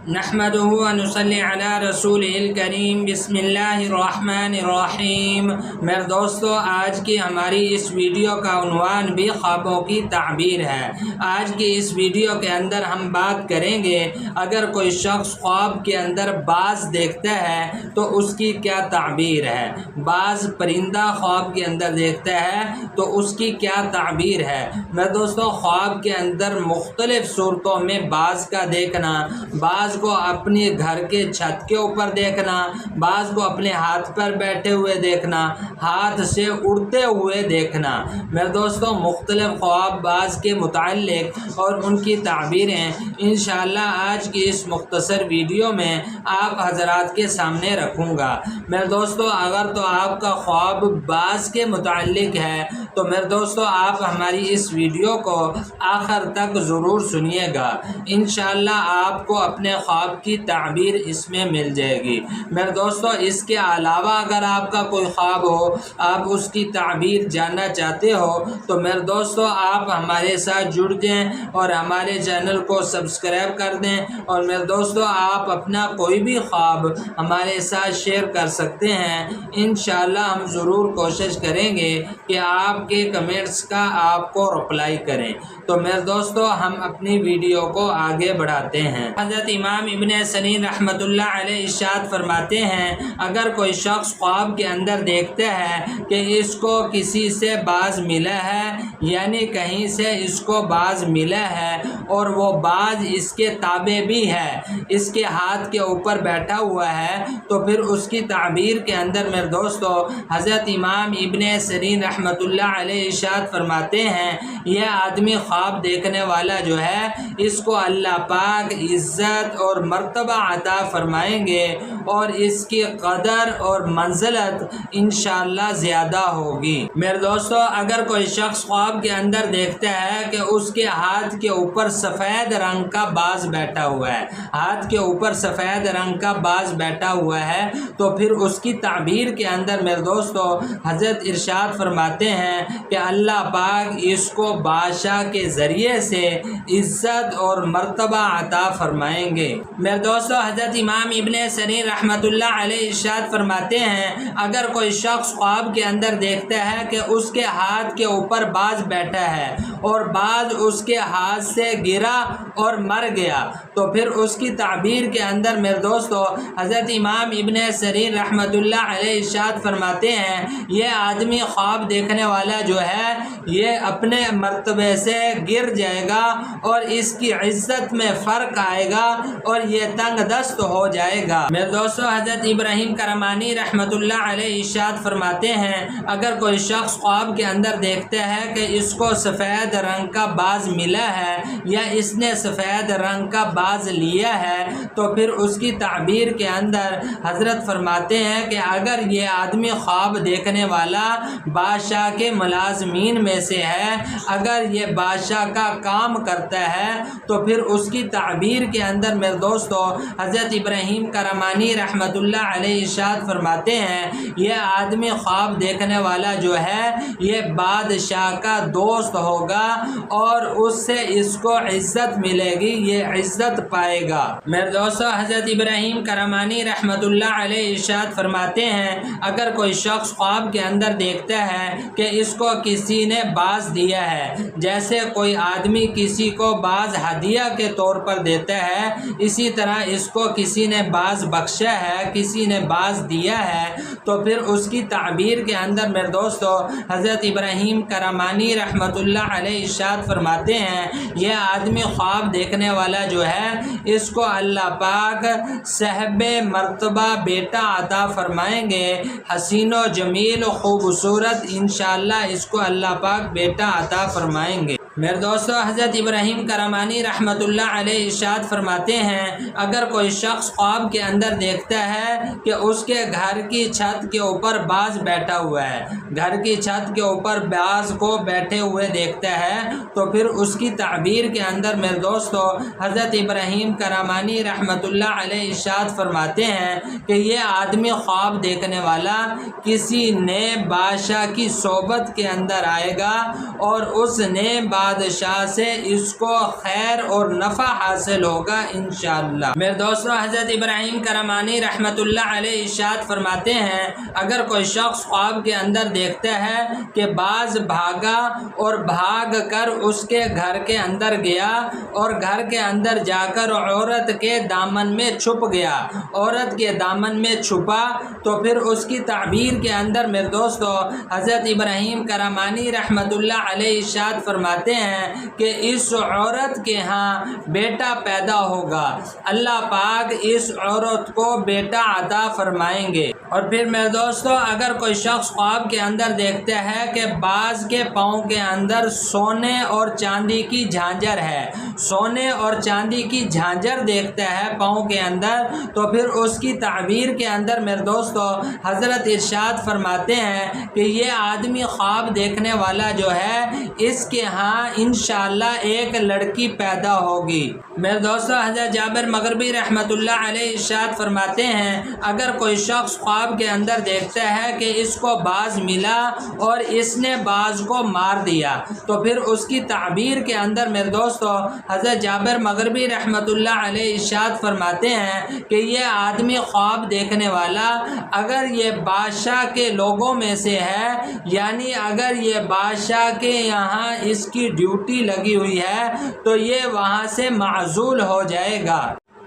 نحمدہ و نصلی علی رسولہ الکریم بسم اللہ الرحمن الرحیم۔ میرے دوستو، آج کی ہماری اس ویڈیو کا عنوان بھی خوابوں کی تعبیر ہے۔ آج کی اس ویڈیو کے اندر ہم بات کریں گے اگر کوئی شخص خواب کے اندر باز دیکھتا ہے تو اس کی کیا تعبیر ہے۔ باز پرندہ خواب کے اندر دیکھتا ہے تو اس کی کیا تعبیر ہے۔ میرے دوستو، خواب کے اندر مختلف صورتوں میں باز کا دیکھنا، بعض کو اپنے گھر کے چھت کے اوپر دیکھنا، بعض کو اپنے ہاتھ پر بیٹھے ہوئے دیکھنا، ہاتھ سے اڑتے ہوئے دیکھنا۔ میرے دوستوں، مختلف خواب باز کے متعلق اور ان کی تعبیریں انشاءاللہ آج کی اس مختصر ویڈیو میں آپ حضرات کے سامنے رکھوں گا۔ میرے دوستوں، اگر تو آپ کا خواب باز کے متعلق ہے تو میرے دوستوں آپ ہماری اس ویڈیو کو آخر تک ضرور سنیے گا۔ انشاءاللہ آپ کو اپنے خواب کی تعبیر اس میں مل جائے گی۔ میرے دوستوں، اس کے علاوہ اگر آپ کا کوئی خواب ہو، آپ اس کی تعبیر جاننا چاہتے ہو تو میرے دوستوں آپ ہمارے ساتھ جڑ جائیں اور ہمارے چینل کو سبسکرائب کر دیں۔ اور میرے دوستوں، آپ اپنا کوئی بھی خواب ہمارے ساتھ شیئر کر سکتے ہیں۔ انشاءاللہ ہم ضرور کوشش کریں گے کہ آپ کے کمنٹس کا آپ کو رپلائی کریں۔ تو میرے دوستو، ہم اپنی ویڈیو کو آگے بڑھاتے ہیں۔ حضرت امام ابن سیرین رحمۃ اللہ علیہ ارشاد فرماتے ہیں، اگر کوئی شخص خواب کے اندر دیکھتا ہے کہ اس کو کسی سے باز ملا ہے، یعنی کہیں سے اس کو باز ملا ہے اور وہ باز اس کے تابع بھی ہے، اس کے ہاتھ کے اوپر بیٹھا ہوا ہے، تو پھر اس کی تعبیر کے اندر میرے دوستو حضرت امام ابن سیرین رحمۃ اللہ علیہ ارشاد فرماتے ہیں، یہ آدمی خواب دیکھنے والا جو ہے اس کو اللہ پاک عزت اور مرتبہ عطا فرمائیں گے اور اس کی قدر اور منزلت انشاءاللہ زیادہ ہوگی۔ میرے دوستو، اگر کوئی شخص خواب کے اندر دیکھتا ہے کہ اس کے ہاتھ کے اوپر سفید رنگ کا باز بیٹھا ہوا ہے، ہاتھ کے اوپر سفید رنگ کا باز بیٹھا ہوا ہے، تو پھر اس کی تعبیر کے اندر میرے دوستو حضرت ارشاد فرماتے ہیں کہ اللہ پاک اس کو بادشاہ کے ذریعے سے عزت اور مرتبہ عطا فرمائیں گے۔ میرے دوستو، حضرت امام ابن سیرین رحمۃ اللہ علیہ ارشاد فرماتے ہیں، اگر کوئی شخص خواب کے اندر دیکھتا ہے کہ اس کے ہاتھ کے اوپر باز بیٹھا ہے اور باز اس کے ہاتھ سے گرا اور مر گیا، تو پھر اس کی تعبیر کے اندر میرے دوستو حضرت امام ابن سیرین رحمۃ اللہ علیہ ارشاد فرماتے ہیں، یہ آدمی خواب دیکھنے والا جو ہے یہ اپنے مرتبے سے گر جائے گا اور اس کی عزت میں فرق آئے گا اور یہ تنگ دست ہو جائے گا۔ میرے دوستو، حضرت ابراہیم کرمانی رحمۃ اللہ علیہ ارشاد فرماتے ہیں، اگر کوئی شخص خواب کے اندر دیکھتا ہے کہ اس کو سفید رنگ کا باز ملا ہے یا اس نے سفید رنگ کا باز لیا ہے، تو پھر اس کی تعبیر کے اندر حضرت فرماتے ہیں کہ اگر یہ آدمی خواب دیکھنے والا بادشاہ کے ملازمین میں سے ہے، اگر یہ بادشاہ کا کام کرتا ہے، تو پھر اس کی تعبیر کے اندر میرے دوستو حضرت ابراہیم کرمانی رحمۃ اللہ علیہ ارشاد فرماتے ہیں، یہ آدمی خواب دیکھنے والا جو ہے یہ بادشاہ کا دوست ہوگا اور اس سے اس کو عزت ملے گی، یہ عزت پائے گا۔ میرے دوستو، حضرت ابراہیم کرمانی رحمۃ اللہ علیہ ارشاد فرماتے ہیں، اگر کوئی شخص خواب کے اندر دیکھتا ہے کہ اس کو کسی نے باز دیا ہے، جیسے کوئی آدمی کسی کو باز ہدیہ کے طور پر دیتا ہے، اسی طرح اس کو کسی نے باز بخشا ہے، کسی نے باز دیا ہے، تو پھر اس کی تعبیر کے اندر میرے دوستو حضرت ابراہیم کرمانی رحمۃ اللہ علیہ ارشاد فرماتے ہیں، یہ آدمی خواب دیکھنے والا جو ہے اس کو اللہ پاک صاحب مرتبہ بیٹا عطا فرمائیں گے، حسین و جمیل و خوبصورت، انشاءاللہ اس کو اللہ پاک بیٹا عطا فرمائیں گے۔ میرے دوستو، حضرت ابراہیم کرمانی رحمۃ اللہ علیہ ارشاد فرماتے ہیں، اگر کوئی شخص خواب کے اندر دیکھتا ہے کہ اس کے گھر کی چھت کے اوپر باز بیٹھا ہوا ہے، گھر کی چھت کے اوپر باز کو بیٹھے ہوئے دیکھتا ہے، تو پھر اس کی تعبیر کے اندر میرے دوستو حضرت ابراہیم کرمانی رحمۃ اللہ علیہ ارشاد فرماتے ہیں کہ یہ آدمی خواب دیکھنے والا کسی نئے بادشاہ کی صحبت کے اندر آئے گا اور اس نئے بادشاہ سے اس کو خیر اور نفع حاصل ہوگا انشاءاللہ۔ میرے دوستو، حضرت ابراہیم کرمانی رحمۃ اللہ علیہ ارشاد فرماتے ہیں، اگر کوئی شخص خواب کے اندر دیکھتا ہے کہ باز بھاگا اور بھاگ کر اس کے گھر کے اندر گیا اور گھر کے اندر جا کر عورت کے دامن میں چھپ گیا، عورت کے دامن میں چھپا، تو پھر اس کی تعبیر کے اندر میرے دوستو حضرت ابراہیم کرمانی رحمۃ اللہ علیہ ارشاد فرماتے ہیں کہ اس عورت کے ہاں بیٹا پیدا ہوگا، اللہ پاک اس عورت کو بیٹا عطا فرمائیں گے۔ اور پھر میرے دوستو، اگر کوئی شخص خواب کے اندر دیکھتا ہے کہ باز کے پاؤں کے اندر سونے اور چاندی کی جھانجر ہے، سونے اور چاندی کی جھانجر دیکھتا ہے پاؤں کے اندر، تو پھر اس کی تعبیر کے اندر میرے دوستو حضرت ارشاد فرماتے ہیں کہ یہ آدمی خواب دیکھنے والا جو ہے اس کے ہاں انشاءاللہ ایک لڑکی پیدا ہوگی۔ میرے دوستو، حضرت جابر مغربی رحمۃ اللہ علیہ ارشاد فرماتے ہیں، اگر کوئی شخص خواب کے اندر دیکھتا ہے کہ اس کو باز ملا اور اس نے باز کو مار دیا، تو پھر اس کی تعبیر کے اندر میرے دوستو حضرت جابر مغربی رحمۃ اللہ علیہ ارشاد فرماتے ہیں کہ یہ آدمی خواب دیکھنے والا اگر یہ بادشاہ کے لوگوں میں سے ہے، یعنی اگر یہ بادشاہ کے یہاں اس کی ڈیوٹی لگی ہوئی ہے تو یہ وہاں سے معزول ہو جائے گا،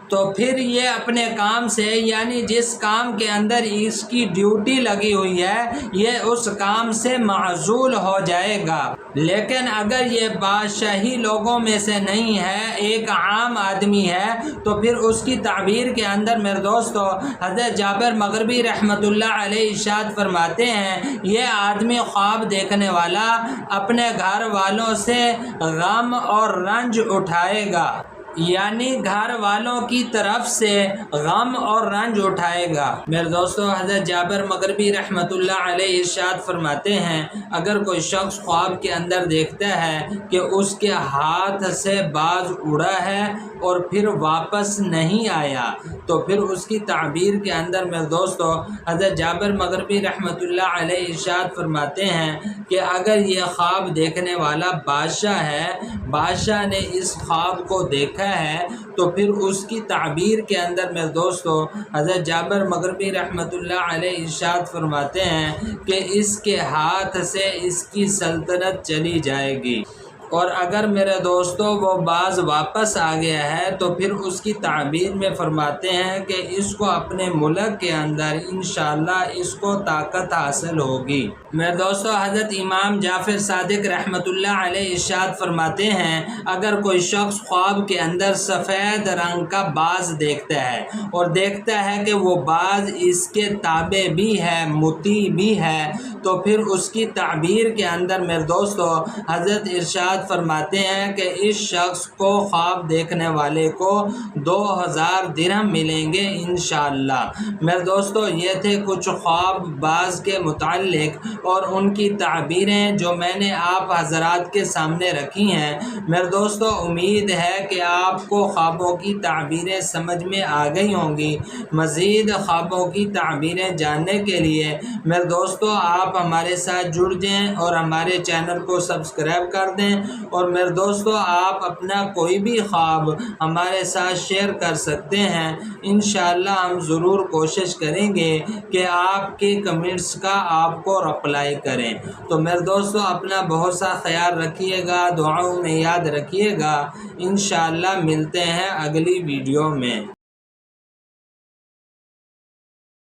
تو پھر یہ اپنے کام سے، یعنی جس کام کے اندر اس کی ڈیوٹی لگی ہوئی ہے، یہ اس کام سے معزول ہو جائے گا۔ لیکن اگر یہ بادشاہی لوگوں میں سے نہیں ہے، ایک عام آدمی ہے، تو پھر اس کی تعبیر کے اندر میرے دوستو حضرت جابر مغربی رحمۃ اللہ علیہ ارشاد فرماتے ہیں، یہ آدمی خواب دیکھنے والا اپنے گھر والوں سے غم اور رنج اٹھائے گا، یعنی گھر والوں کی طرف سے غم اور رنج اٹھائے گا۔ میرے دوستو، حضرت جابر مغربی رحمۃ اللہ علیہ ارشاد فرماتے ہیں، اگر کوئی شخص خواب کے اندر دیکھتا ہے کہ اس کے ہاتھ سے باز اڑا ہے اور پھر واپس نہیں آیا، تو پھر اس کی تعبیر کے اندر میرے دوستو حضرت جابر مغربی رحمۃ اللہ علیہ ارشاد فرماتے ہیں کہ اگر یہ خواب دیکھنے والا بادشاہ ہے، بادشاہ نے اس خواب کو دیکھا ہے، تو پھر اس کی تعبیر کے اندر میرے دوستو حضرت جابر مغربی رحمۃ اللہ علیہ ارشاد فرماتے ہیں کہ اس کے ہاتھ سے اس کی سلطنت چلی جائے گی، اور اگر میرے دوستو وہ باز واپس آ گیا ہے تو پھر اس کی تعبیر میں فرماتے ہیں کہ اس کو اپنے ملک کے اندر انشاءاللہ اس کو طاقت حاصل ہوگی۔ میرے دوستو، حضرت امام جعفر صادق رحمۃ اللہ علیہ ارشاد فرماتے ہیں، اگر کوئی شخص خواب کے اندر سفید رنگ کا باز دیکھتا ہے اور دیکھتا ہے کہ وہ باز اس کے تابع بھی ہے، مطیع بھی ہے، تو پھر اس کی تعبیر کے اندر میرے دوستو حضرت ارشاد فرماتے ہیں کہ اس شخص کو، خواب دیکھنے والے کو 2000 درہم ملیں گے انشاءاللہ۔ میرے دوستو، یہ تھے کچھ خواب باز کے متعلق اور ان کی تعبیریں جو میں نے آپ حضرات کے سامنے رکھی ہیں۔ میرے دوستو، امید ہے کہ آپ کو خوابوں کی تعبیریں سمجھ میں آ گئی ہوں گی۔ مزید خوابوں کی تعبیریں جاننے کے لیے میرے دوستو آپ ہمارے ساتھ جڑ جائیں اور ہمارے چینل کو سبسکرائب کر دیں، اور میرے دوستو آپ اپنا کوئی بھی خواب ہمارے ساتھ شیئر کر سکتے ہیں، انشاءاللہ ہم ضرور کوشش کریں گے کہ آپ کے کمنٹس کا آپ کو رپلائی کریں۔ تو میرے دوستو اپنا بہت سا خیال رکھیے گا، دعاؤں میں یاد رکھیے گا، انشاءاللہ ملتے ہیں اگلی ویڈیو میں۔